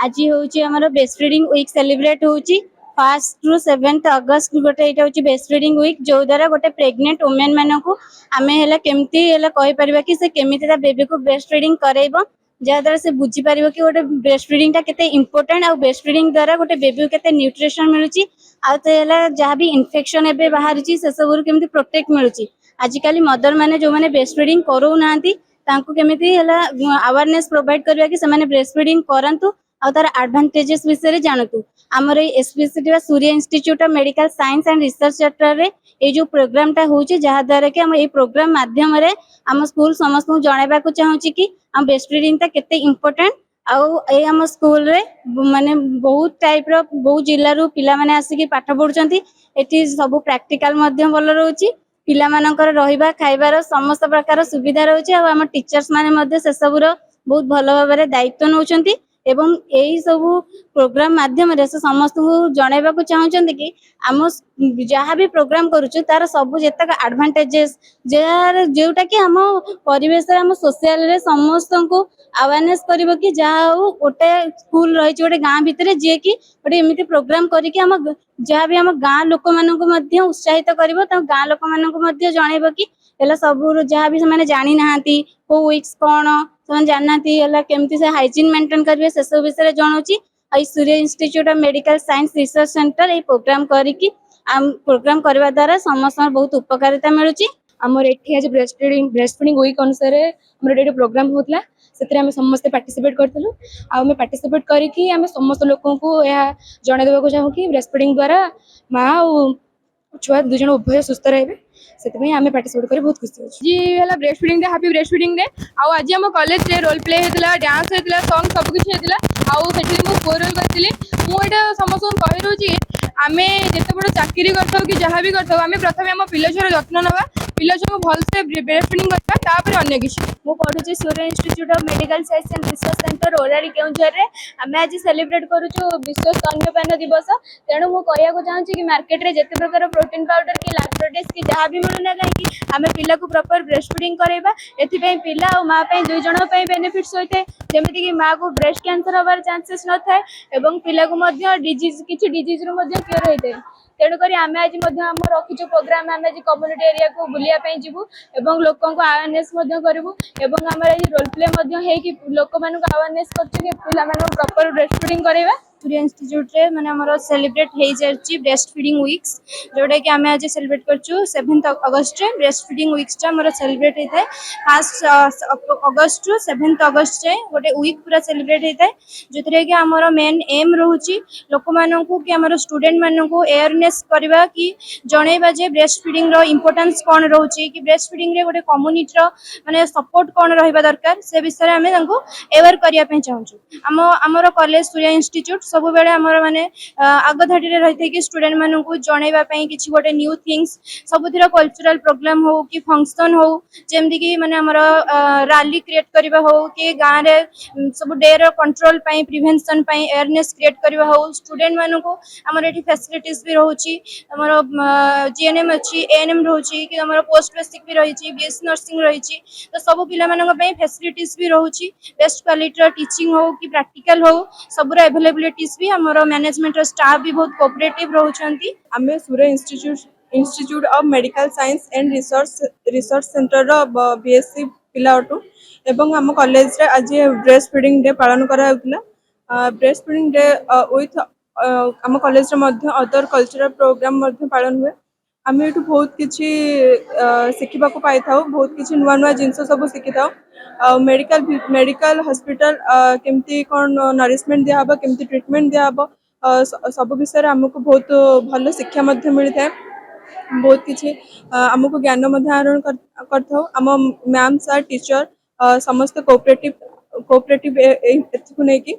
आज हूँ आम बेस्ट फीडिंग वीक सेलिब्रेट होची 1st ରୁ 7th अगस्त गोटे यहाँ हूँ बेस्ट फीडिंग वीक जो द्वारा गोटे प्रेग्नेंट वुमेन मानक आम है केमती कही पार कि से केमी बेबी को ब्रेस्ट फीडिंग कराइब जहाँद्वारा से बुझीपार कि गोटे ब्रेस्ट फीडिंग के इम्पोर्टेंट आ ब्रेस्ट फीडिंग द्वारा गोटे बेबी को न्यूट्रिशन मिलूँ आ जहाँ भी इन्फेक्शन एवं बाहर से सब केमी प्रोटेक्ट मिलूँ आजिकल मदर मैंने जो मैंने ब्रेस्ट फीडिंग करूना केमी अवेयरनेस प्रोवाइड करवा कि से ब्रेस्ट फीडिंग करंतु आ तार एडवांटेजेस विषय जानतु आमर SPCT Surya institute of medical science and research centre रे ये जो प्रोग्राम टा होची जहाँ द्वारा कि हम ये प्रोग्राम माध्यम रे आम स्कूल समस्त जनवा को चाहूँ कि आम ब्रेस्ट फीडिंग टा केते इम्पोर्टेंट आम स्कूल रे माने बहुत टाइप रो बहुत जिल्ला रू पिला माने आसिकी पाठ पढ़ुचंती एटी सब प्रैक्टिकल मध्यम भल रहउची पिला मानकर रहिबा खाइबार समस्त प्रकार सुविधा रहउची आ हम टीचर्स माने मध्य से सबुर बहुत भल भाव में दायित्व नउचंती एवं यही सब प्रोग्राम माध्यम से समस्त को जनवा चाहते कि आम जहाँ भी प्रोग्राम करुचु तार सब जितक एडवांटेजेस जोटा कि आम परिवेश आम सोशल रे समस्त को अवेयरनेस कर कि जहाँ गोटे स्कूल रही गोटे गाँ भितर जी कि गोटे एमती प्रोग्राम करके आम जहाँ भी आम गाँ लोक मानक उत्साहित कर गाँ लोक मानक जनइब कि सब जहाँ भी से जानी ना को वीक्स कौन से जानना केमती से हाइजीन मेंटेन करेंगे से सब विषय जनाऊँगी Surya institute of medical science research centre ये प्रोग्राम करके प्रोग्राम करने द्वारा समस्त बहुत उपकारिता मिलूँ आमर एठी आज ब्रेस्ट फीडिंग वीक अनुसार आमर एठी प्रोग्राम होतला से आम समस्ते पार्टिसिपेट करथलु आम पार्टिसिपेट करके आम समस्त लोक को यह जन देवा चाहूँ कि ब्रेस्ट फीडिंग द्वारा माँ और छुआ दुज उभय सुस्थ रहे से आम पार्टिसिपेट कर बहुत खुशी जी है breast feeding day happy breast feeding day आज आम कॉलेज रे रोल प्ले होता डांस होता सॉन्ग सब कुछ होता आठ कोरोल करी मुझे समस्त कही रोचे आम जिते बड़ चाकरी कर कि जहाँ भी कर आम प्रथम आम पिला छुआर जत्न ना पिला छुआ भलसे ब्रेस्ट फीडिंग करवा अन्य किसी मु पढ़ुची Surya institute of medical science and research centre ओरारी केउंझर रे आम आज सेलिब्रेट करूछु विश्व स्तन्यपान दिवस तेणु मु कहया चाहूँगी कि मार्केट रे जिते प्रकार प्रोटीन पाउडर कि लैक्टोडेक्स कि जहाँ भी मिलूना कहीं आम पिला को प्रॉपर ब्रेस्ट फीडिंग कराइबा एथिपई पिला और माँ दुई जन बेनिफिट्स होता है जमीती कि माँ को ब्रेस्ट कैंसर हबार चांसेस न थाए एवं पिला को डिजीज किसी डिजीज रू क्योर होता है तेणुक आम आज आम रखीचु प्रोग्राम आम आज कम्युनिटी एरिया को बुलायापी जीवु एवं लोक अवेयरनेस करूँ एवं आम आज रोल प्ले लोक मान अवेयरनेस कर प्रॉपर ब्रेस्ट फीडिंग कराइबा सूर्य इंस्टीट्यूट रे माने हमरो सेलिब्रेट हो जाए ब्रेस्ट फीडिंग वीक्स जोटा कि आम आज सेलिब्रेट करछु 7th अगस्त रे ब्रेस्ट फीडिंग वीक्स टा हमरो सेलिब्रेट होता है 1st अगस्त रु 7th अगस्त रे गोटे वीक पूरा सेलिब्रेट होता है जो कि हमरो मेन एम रहउची लोक माननकु कि हमरो स्टूडेंट माननकु अवेयरनेस करबा कि जणैबा जे ब्रेस्ट फीडिंग रो इंपोर्टेंस कोन रहउची कि ब्रेस्ट फीडिंग रे गोटे कम्युनिटी रो माने सपोर्ट कोन रहइबा दरकार से विषय रे हमें तांको अवेयर करिया पे चाहूछु हमरो कॉलेज सूर्य इंस्टीट्यूट सब बेले आमर माने आग धाड़ी रही कि स्टूडेंट मानक जनवाई कि गोटे न्यू थिंग्स सबुतिर कल्चरल प्रोग्राम हो कि फंक्शन हो जमती कि माने आमर रैली क्रिएट करबा हो कि गाँव रे सब डेर कंट्रोल पाई प्रिवेंशन पाई अवेयरनेस क्रिएट करबा हो स्टूडेंट मानक आमर एठी फैसिलिटीज भी रहउची आमर जीएनएम अच्छी एएनएम रहउची कि आमर पोस्ट बेसिक भी रही बीएससी नर्सिंग रही तो सब पिला मानक पई फैसिलिटीज भी रहउची बेस्ट क्वालिटी टीचिंग हो कि प्रैक्टिकल हो सबुर अवेलेबिलिटीज भी हमरो मैनेजमेंट स्टाफ भी बहुत कोऑपरेटिव रहउछंती आमे Surya institute of medical science and research centre रो बीएससी पिला अटू एवं आम कॉलेज रे आज ब्रेस्ट फीडिंग डे पालन करा होतला ब्रेस्ट फीडिंग डे विथ आम कॉलेज रे मध्य अदर कल्चरल प्रोग्राम मध्य पालन हुए आम एठू बहुत किछि शिखिबा को पाई थाउ बहुत किछि नुवा नुवा जिंस सब शिखि थाउ मेडिकल हॉस्पिटल केमती कोन नरिशमेंट दिया हबो केमती ट्रीटमेंट दिया हबो सब विषय आमको बहुत भल शिक्षा मिलता है बहुत किसी आमको ज्ञान आहरण कर आम मैम सर टीचर समस्त कोऑपरेटिव नहीं कि